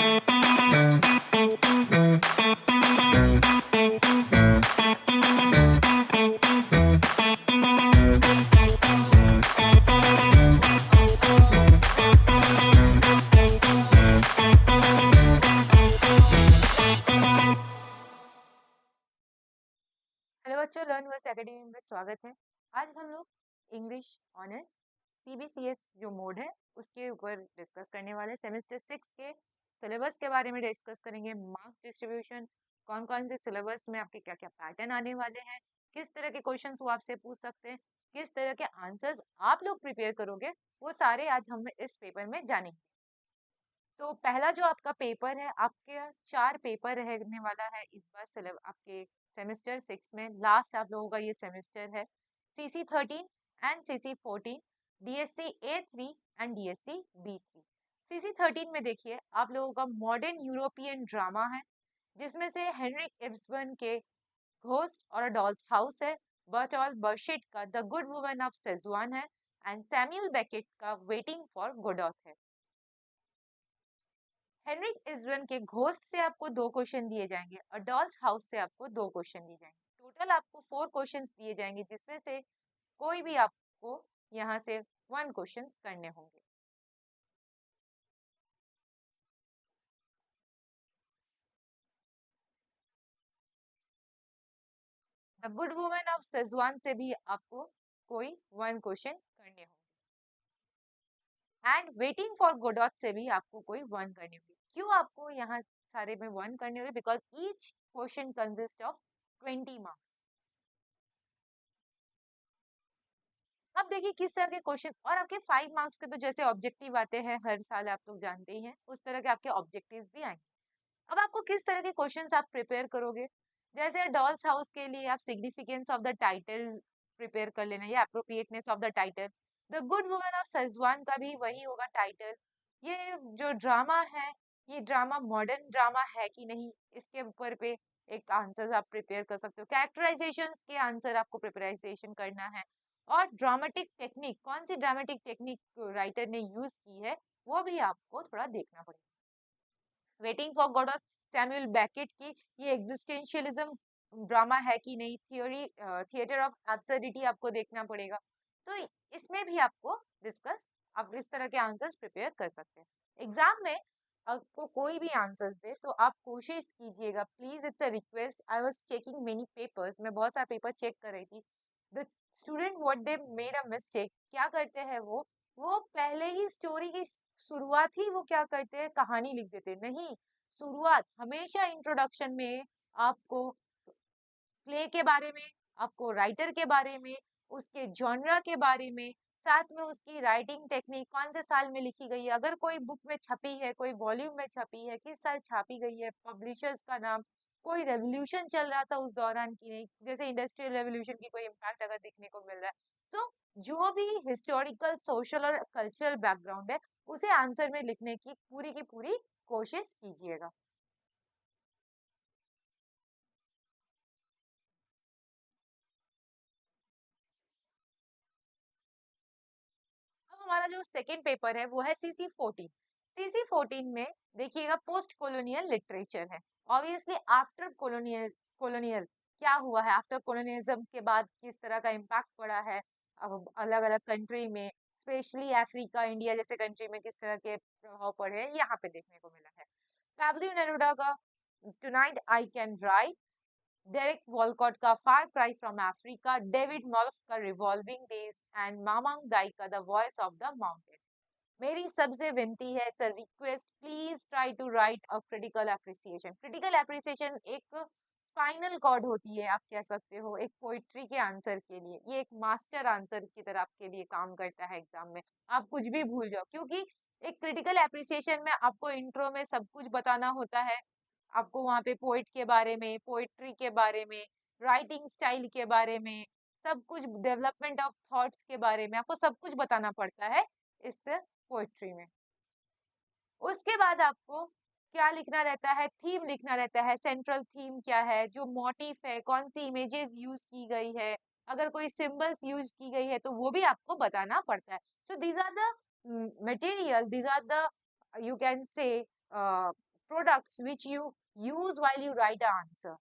Hello बच्चों, learn verse academy में स्वागत है। आज हम लोग इंग्लिश ऑनर्स सीबीसीएस जो मोड है उसके ऊपर डिस्कस करने वाले। सेमेस्टर 6 के सिलेबस के बारे में डिस्कस करेंगे। मार्क्स डिस्ट्रीब्यूशन, कौन कौन से सिलेबस में आपके क्या क्या पैटर्न आने वाले हैं, किस तरह के क्वेश्चंस वो आपसे पूछ सकते हैं, किस तरह के आंसर्स आप लोग प्रिपेयर करोगे, वो सारे आज हम इस पेपर में जानेंगे। तो पहला जो आपका पेपर है, आपके 4 पेपर रहने वाला है इस बार सिलेबस आपके सेमेस्टर 6 में। लास्ट आप लोगों का ये सेमेस्टर है। CC 13 and CC 14, DSC A3 and DSC B3। CC 13 में देखिए आप लोगों का मॉडर्न यूरोपियन ड्रामा है, जिसमें से हेनरिक इब्सन के घोस्ट और डॉल्स हाउस है, बर्टोल्ट बर्शेट का द गुड वुमन ऑफ सेजुआन है, एंड सैमुअल बेकेट का वेटिंग फॉर गोडोथ है। हेनरिक इज़वन के घोस्ट से आपको 2 क्वेश्चन दिए जाएंगे और डॉल्स हाउस से आपको 2 क्वेश्चन दिए जाएंगे। टोटल आपको 4 क्वेश्चंस दिए जाएंगे, जिसमें से कोई भी आपको यहाँ से 1 क्वेश्चन करने होंगे। द गुड वुमन ऑफ सेजुआन से भी आपको कोई 1 क्वेश्चन करने होंगे, एंड वेटिंग फॉर गोडोथ से भी आपको कोई 1 करने होंगे। क्यों आपको यहाँ सारे में 1 करने होंगे? Because each question consist of 20 marks. अब देखिए किस तरह के क्वेश्चन, और आपके 5 मार्क्स के तो जैसे ऑब्जेक्टिव आते हैं हर साल, आप लोग जानते ही हैं, उस तरह के आपके ऑब्जेक्टिव्स भी आएंगे। अब आपको किस तरह के क्वेश्चंस आप प्रिपेयर करोगे? जैसे डॉल्स हाउस के लिए आप significance of the title prepare कर लेना, या appropriateness of the title. The good woman of Sajwan का भी वही होगा टाइटल। ये जो ड्रामा है, ये ड्रामा मॉडर्न ड्रामा है कि नहीं, इसके ऊपर पे एक आंसर आप प्रिपेयर कर सकते हो। कैरेक्टराइजेशंस के आंसर आपको प्रिपरेशन करना है। और ड्रामेटिक टेक्निक, कौन सी ड्रामेटिक टेक्निक राइटर ने यूज की है, वो भी आपको थोड़ा देखना पड़ेगा। Waiting for God of Samuel Beckett की ये एग्जिस्टेंशियलिज्म ड्रामा है कि नहीं, थियोरी थिएटर ऑफ एब्सर्डिटी आपको देखना पड़ेगा। तो इसमें भी आपको डिस्कस, आप इस तरह के आंसर्स प्रिपेयर कर सकते हैं। एग्जाम में आपको कोई भी आंसर्स दे तो आप कोशिश कीजिएगा, please, it's a request. I was checking many papers, मैं बहुत सारे पेपर चेक कर रही थी। The student what they made a mistake, क्या करते हैं वो पहले ही स्टोरी की शुरुआत ही वो क्या करते हैं, कहानी लिख देते हैं। नहीं, शुरुआत हमेशा इंट्रोडक्शन में आपको प्ले के बारे में, आपको राइटर के बारे में, उसके जॉनरा के बारे में, साथ में उसकी राइटिंग टेक्निक, कौन से साल में लिखी गई है, अगर कोई बुक में छपी है, कोई वॉल्यूम में छपी है, किस साल छापी गई है, पब्लिशर्स का नाम, कोई रेवोल्यूशन चल रहा था उस दौरान की नहीं, जैसे इंडस्ट्रियल रेवोल्यूशन की कोई इम्पैक्ट अगर देखने को मिल रहा है, तो जो भी हिस्टोरिकल, सोशल और कल्चरल बैकग्राउंड है, उसे आंसर में लिखने की पूरी कोशिश कीजिएगा। अब हमारा जो सेकेंड पेपर है वो है सीसी 14। सीसी 14 में देखिएगा पोस्ट कॉलोनियल लिटरेचर है। ऑब्वियसली आफ्टर कॉलोनियल, कॉलोनियल क्या हुआ है, आफ्टर कॉलोनियलिज्म के बाद किस तरह का इम्पैक्ट पड़ा है अलग अलग कंट्री में, स्पेशली अफ्रीका, इंडिया जैसे कंट्री में किस तरह के प्रभाव पड़े हैं, यहाँ पे देखने को मिला है। पैब्लो नेरुदा का tonight I can write, Derek Walcott का far cry from Africa, David मॉल्फ का revolving days, and Mamang Dai का the voice of the mountain. मेरी सबसे विनती है, it's a request, please try to write a critical appreciation. Critical appreciation एक spinal cord होती है, आप कह सकते हो, एक पोइट्री के आंसर के लिए। ये एक मास्टर आंसर की तरह आपके लिए काम करता है एग्जाम में। आप कुछ भी भूल जाओ, क्योंकि एक क्रिटिकल एप्रिसिएशन में आपको इंट्रो में सब कुछ बताना होता है। आपको वहाँ पे पोइट के बारे में, पोइट्री के बारे में, राइटिंग स्टाइल के बारे में, सब कुछ, डेवलपमेंट ऑफ थॉट्स के बारे में आपको सब कुछ बताना पड़ता है इस पोइट्री में। उसके बाद आपको क्या लिखना रहता है, थीम लिखना रहता है। सेंट्रल थीम क्या है, जो मोटिव है, कौन सी इमेजेस यूज की गई है, अगर कोई सिंबल्स यूज की गई है तो वो भी आपको बताना पड़ता है। So these are the material, these are the, you can say, products which you use while you write the answer.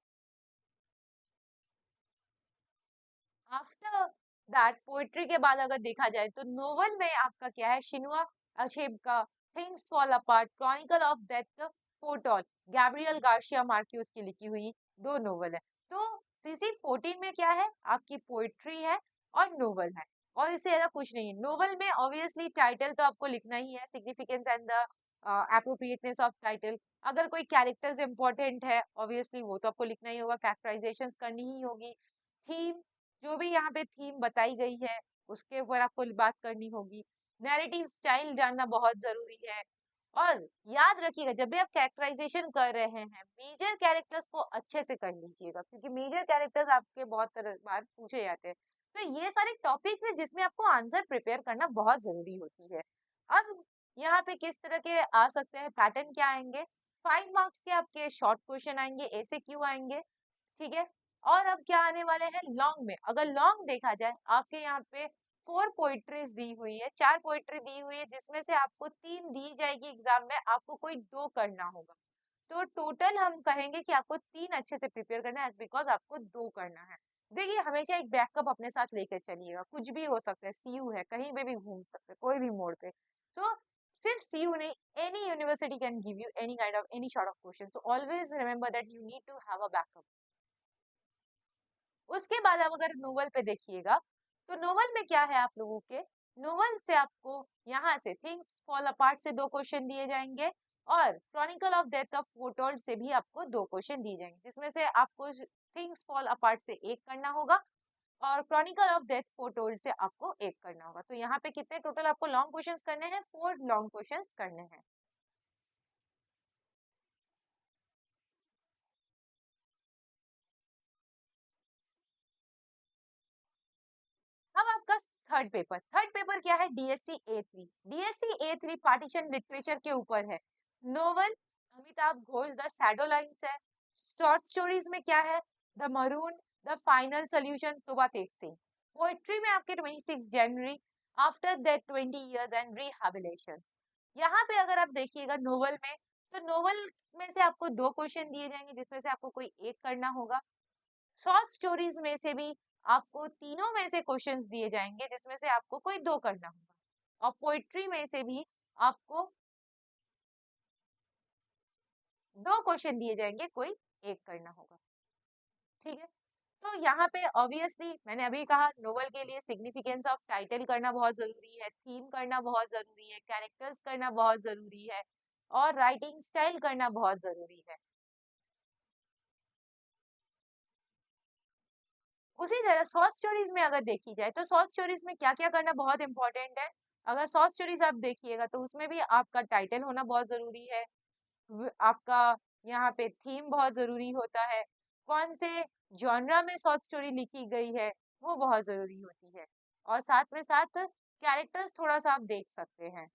After that poetry के बाद अगर देखा जाए तो नोवेल में आपका क्या है, शिनुआ अशेब का things fall apart, chronicle of death foretold, Gabriel Garcia Marquez की लिखी हुई दो नोवेल है। तो सीसी 14 में क्या है, आपकी पोइट्री है और नोवेल है, और इससे ज्यादा कुछ नहीं है। नोवेल में ऑब्वियसली टाइटल तो आपको लिखना ही है, significance and the appropriateness of title. अगर कोई कैरेक्टर्स इंपॉर्टेंट है ऑब्वियसली वो तो आपको लिखना ही होगा, कैरेक्टराइजेशंस करनी ही होगी। थीम, जो भी यहाँ पे थीम बताई गई है उसके ऊपर आपको बात करनी होगी। नैरेटिव स्टाइल जानना बहुत जरूरी है। और याद रखिएगा जब भी आप कैरेक्टराइजेशन कर रहे हैं मेजर कैरेक्टर्स को अच्छे से कर लीजिएगा, क्योंकि मेजर कैरेक्टर्स आपके बहुत तरह बार पूछे जाते हैं। तो ये सारे टॉपिक्स है जिसमें आपको आंसर प्रिपेयर करना बहुत जरूरी होती है। अब यहाँ पे किस तरह के आ सकते हैं पैटर्न, क्या आएंगे, 5 मार्क्स के आपके शॉर्ट क्वेश्चन आएंगे, ऐसे क्यों आएंगे, ठीक है। और अब क्या आने वाले हैं लॉन्ग में। अगर लॉन्ग देखा जाए आपके यहाँ पे 4 पोइट्रीज दी हुई है, 4 पोइट्री दी हुई है, जिसमें से आपको 3 दी जाएगी एग्जाम में, आपको कोई 2 करना होगा। तो टोटल हम कहेंगे कि आपको 3 अच्छे से प्रिपेयर करना है, बिकॉज आपको 2 करना है। देखिए हमेशा एक बैकअप अपने साथ लेकर चलिएगा, कुछ भी हो सकता है, सीयू है, कहीं पे भी घूम सकते हैं, कोई भी मोड़ पे। तो सिर्फ सीयू नहीं, any university can give you any kind of any sort of question, so always remember that you need to have a backup. उसके बाद आप अगर नोवेल पे देखिएगा तो नोवेल में क्या है आप लोगों के, नोवेल से आपको यहाँ से थिंग्स फॉल अपार्ट से 2 क्वेश्चन दिए जाएंगे, और क्रॉनिकल ऑफ डेथ ऑफ फोटोल्ड से भी आपको 2 क्वेश्चन दिए जाएंगे, जिसमें से आपको थिंग्स फॉल अपार्ट से 1 करना होगा और क्रॉनिकल ऑफ डेथ फोटोल्ड से आपको 1 करना होगा। तो यहाँ पे कितने टोटल आपको लॉन्ग क्वेश्चंस करने हैं, 4 लॉन्ग क्वेश्चंस करने हैं। अब आपका थर्ड पेपर क्या है, डीएससी ए3। डीएससी ए3 पार्टीशन लिटरेचर के ऊपर है। Novel Amitabh Ghosh the shadow lines है। शॉर्ट स्टोरीज में क्या है, the maroon, the final solution, Toba Tek Singh. Poetry में आपके 26 जनवरी, after that 20 years and rehabilitation. यहाँ पे अगर आप देखिएगा नोवेल में, तो नोवेल में से आपको 2 क्वेश्चन दिए जाएंगे, जिसमें से आपको कोई एक करना होगा। शॉर्ट स्टोरीज में से भी आपको तीनों में से क्वेश्चंस दिए जाएंगे, जिसमें से आपको कोई 2 करना होगा, और पोइट्री में से भी आपको 2 क्वेश्चन दिए जाएंगे, कोई एक करना होगा, ठीक है। तो यहाँ पे ऑब्वियसली मैंने अभी कहा नोवेल के लिए सिग्निफिकेंस ऑफ टाइटल करना बहुत जरूरी है, थीम करना बहुत जरूरी है, कैरेक्टर्स करना बहुत जरूरी है, और राइटिंग स्टाइल करना बहुत जरूरी है। उसी तरह शॉर्ट स्टोरीज में अगर देखी जाए तो शॉर्ट स्टोरीज में क्या क्या करना बहुत इंपॉर्टेंट है। अगर शॉर्ट स्टोरीज आप देखिएगा तो उसमें भी आपका टाइटल होना बहुत जरूरी है, आपका यहाँ पे थीम बहुत जरूरी होता है, कौन से जॉनरा में शॉर्ट स्टोरी लिखी गई है वो बहुत जरूरी होती है, और साथ में साथ कैरेक्टर्स थोड़ा सा आप देख सकते हैं।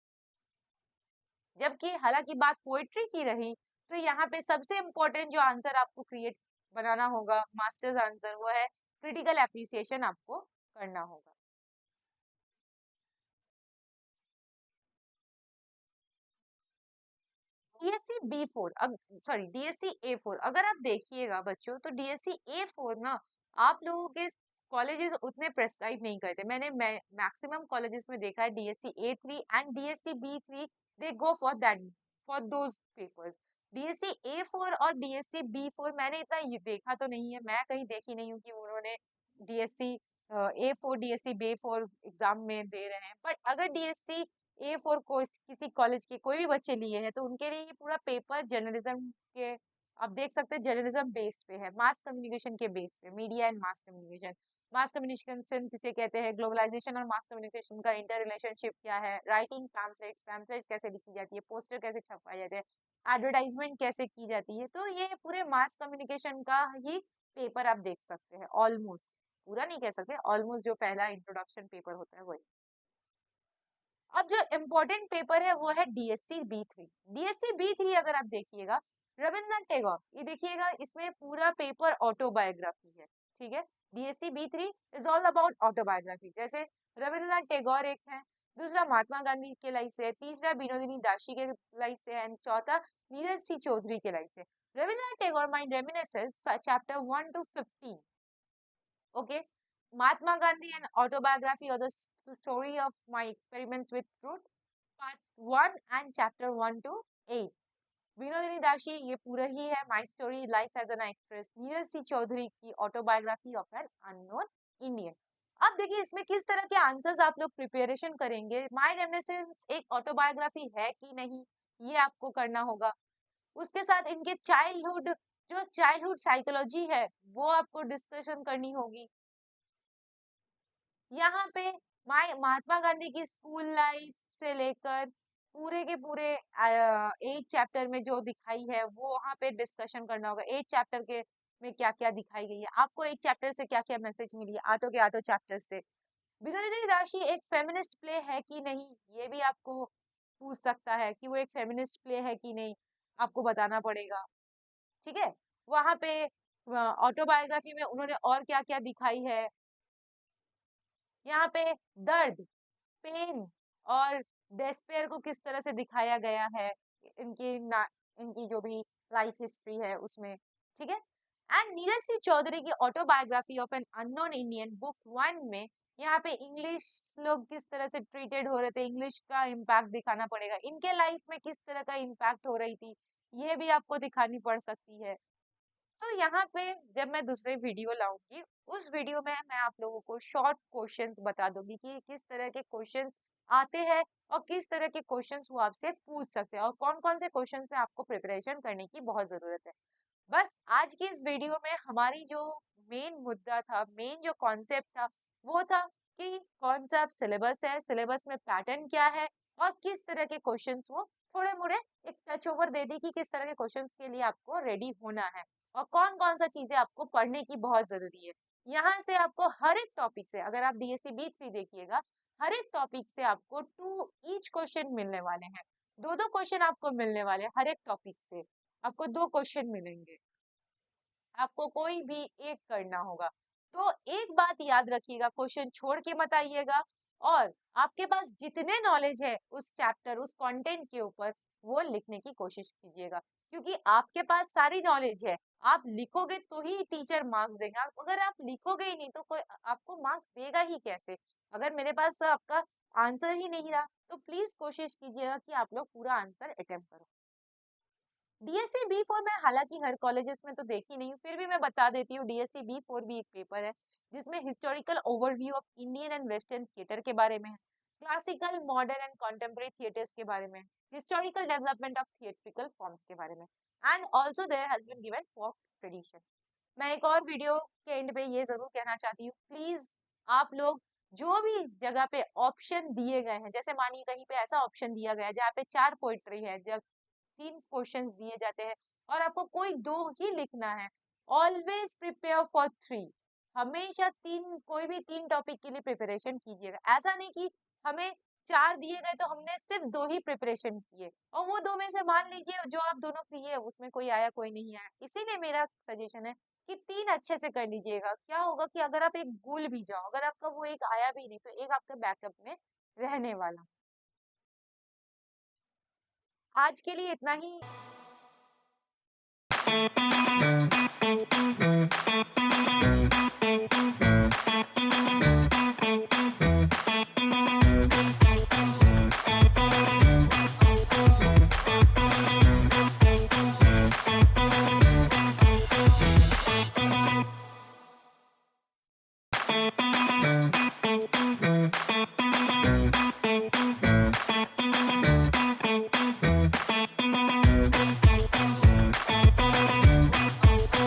जबकि हालांकि बात पोएट्री की रही तो यहाँ पे सबसे इम्पोर्टेंट जो आंसर आपको क्रिएट बनाना होगा, मास्टर्स आंसर, वो है क्रिटिकल एप्रिसिएशन आपको करना होगा। DSC B4, sorry DSC A4 अगर आप देखिएगा बच्चों, तो डीएससी ए4 ना आप लोगों के कॉलेजेस उतने प्रेस्क्राइब नहीं करते। मैंने मैक्सिमम कॉलेजेस में देखा है DSC A3 and DSC B3 they go for that, for those papers. DSC A4 और डीएससी बी4 मैंने इतना देखा तो नहीं है, मैं कहीं देखी नहीं हूँ कि उन्होंने DSC A4 DSC B4 exam में दे रहे हैं। बट अगर डीएससी ए4 को किसी कॉलेज के कोई भी बच्चे लिए हैं तो उनके लिए ये पूरा पेपर जर्नलिज्म के, आप देख सकते हैं जर्नलिज्म बेस पे है, मास कम्युनिकेशन के बेस पे, media and mass communication. Mass communication किसे कहते हैं, ग्लोबलाइजेशन और मास कम्युनिकेशन का इंटर रिलेशनशिप क्या है, राइटिंग पैम्पलेट्स, पैम्पलेट्स कैसे लिखी जाती है, पोस्टर कैसे छपवाए जाते हैं, एडवर्टाइजमेंट कैसे की जाती है। तो ये पूरे मास कम्युनिकेशन का ही पेपर आप देख सकते हैं ऑलमोस्ट, पूरा नहीं कह सकते, ऑलमोस्ट जो पहला इंट्रोडक्शन पेपर होता है वही। अब जो इम्पोर्टेंट पेपर है वो है डीएससी बी3। डीएससी बी3 अगर आप देखिएगा, रविंद्रनाथ टैगोर, ये देखिएगा इसमें पूरा पेपर ऑटोबायोग्राफी है, ठीक है। DSC B3 is all about autobiography. जैसे रविंद्रनाथ टैगोर एक है, दूसरा महात्मा गांधी के लाइफ से है, तीसरा विनोदिनी दाशी के लाइफ से है, एंड चौथा नीरज सी चौधरी के लाइफ से। Rabindranath Tagore mind reminiscence chapter 1 to 15। Okay, Mahatma Gandhi and autobiography और the story of my experiments with truth, part 1 and chapter 1 to 8। Binodini Dasi ये पूरा ही है my story life as an actress. Nirad C Chaudhuri की autobiography of an unknown Indian. अब देखिए इसमें किस तरह के आंसर्स आप लोग प्रिपरेशन करेंगे। माय रेमिनिसेंस एक ऑटोबायोग्राफी है कि नहीं, ये आपको करना होगा। उसके साथ इनके चाइल्डहुड, जो चाइल्डहुड साइकोलॉजी है वो आपको डिस्कशन करनी होगी। यहाँ पे महात्मा गांधी की स्कूल लाइफ से लेकर पूरे के पूरे 8 चैप्टर में जो दिखाई है वो वहाँ पे डिस्कशन करना होगा। 8 चैप्टर के में क्या क्या दिखाई गई है, आपको 8 चैप्टर से क्या क्या मैसेज मिली है, आटो के आटो चैप्टर से। विनोदिनी दाशी एक फेमिनिस्ट प्ले है कि नहीं, ये भी आपको पूछ सकता है कि वो एक फेमिनिस्ट प्ले है कि नहीं, आपको बताना पड़ेगा। ठीक है, वहां पे ऑटोबायोग्राफी में उन्होंने और क्या क्या दिखाई है। यहाँ पे दर्द, पेन और डेस्पेयर को किस तरह से दिखाया गया है इनकी जो भी लाइफ हिस्ट्री है उसमें। ठीक है, एंड नीरज सी चौधरी की autobiography of an unknown Indian book 1 में यहाँ पे इंग्लिश लोग किस तरह से ट्रीटेड हो रहे थे, इंग्लिश का इम्पैक्ट दिखाना पड़ेगा, इनके लाइफ में किस तरह का इम्पैक्ट हो रही थी, ये भी आपको दिखानी पड़ सकती है। तो यहाँ पे जब मैं दूसरे वीडियो लाऊंगी, उस वीडियो में मैं आप लोगों को शॉर्ट क्वेश्चंस बता दूंगी कि किस तरह के क्वेश्चंस आते हैं और किस तरह के क्वेश्चंस वो आपसे पूछ सकते हैं और कौन कौन से क्वेश्चंस में आपको प्रिपरेशन करने की बहुत जरूरत है। बस आज की इस वीडियो में हमारी जो मेन मुद्दा था, मेन जो कॉन्सेप्ट था, वो था कि कौन सा सिलेबस है, सिलेबस में पैटर्न क्या है और किस तरह के क्वेश्चंस वो थोड़े मोड़े एक टच ओवर दे दी कि किस तरह के क्वेश्चंस के लिए आपको रेडी होना है और कौन कौन सा चीजें आपको पढ़ने की बहुत जरूरी है। यहाँ से आपको हर एक टॉपिक से, अगर आप डीएससी बी3 देखिएगा, हर एक टॉपिक से आपको 2 ईच क्वेश्चन मिलने वाले हैं, दो दो क्वेश्चन आपको मिलने वाले हैं, हर एक टॉपिक से आपको 2 क्वेश्चन मिलेंगे, आपको कोई भी एक करना होगा। तो एक बात याद रखिएगा, क्वेश्चन छोड़ के मत आइएगा और आपके पास जितने नॉलेज है उस चैप्टर, उस कंटेंट के ऊपर, वो लिखने की कोशिश कीजिएगा, क्योंकि आपके पास सारी नॉलेज है। आप लिखोगे तो ही टीचर मार्क्स देगा, अगर आप लिखोगे ही नहीं तो कोई आपको मार्क्स देगा ही कैसे। अगर मेरे पास आपका आंसर ही नहीं रहा तो प्लीज कोशिश कीजिएगा कि आप लोग पूरा आंसर अटेम्प्ट करो। डीएससी बी4 में हालांकि हर कॉलेजेस में तो देखी नहीं, फिर भी मैं बता देती हूँ, डीएससी बी4 भी एक पेपर है जिसमें historical overview of Indian and western theatre के बारे में है, classical, modern and contemporary theatres के बारे में, historical development of theatrical forms के बारे में, and also there has been given folk tradition. मैं एक और वीडियो के एंड पे ये जरूर कहना चाहती हूँ, प्लीज आप लोग जो भी जगह पे ऑप्शन दिए गए हैं, जैसे मानिए कहीं पे ऐसा ऑप्शन दिया गया है जहाँ पे 4 पोइट्री है, 3 क्वेश्चंस दिए जाते हैं और आपको कोई 2 ही लिखना है, ऑलवेज प्रिपेयर फॉर 3। हमेशा 3, कोई भी 3 टॉपिक के लिए प्रिपरेशन कीजिएगा। ऐसा नहीं कि हमें 4 दिए गए तो हमने सिर्फ 2 ही प्रिपरेशन किए और वो 2 में से मान लीजिए जो आप दोनों किए उसमें कोई आया कोई नहीं आया। इसीलिए मेरा सजेशन है कि 3 अच्छे से कर लीजिएगा। क्या होगा कि अगर आप एक भूल भी जाओ, अगर आपका वो एक आया भी नहीं तो एक आपके बैकअप में रहने वाला। आज के लिए इतना ही।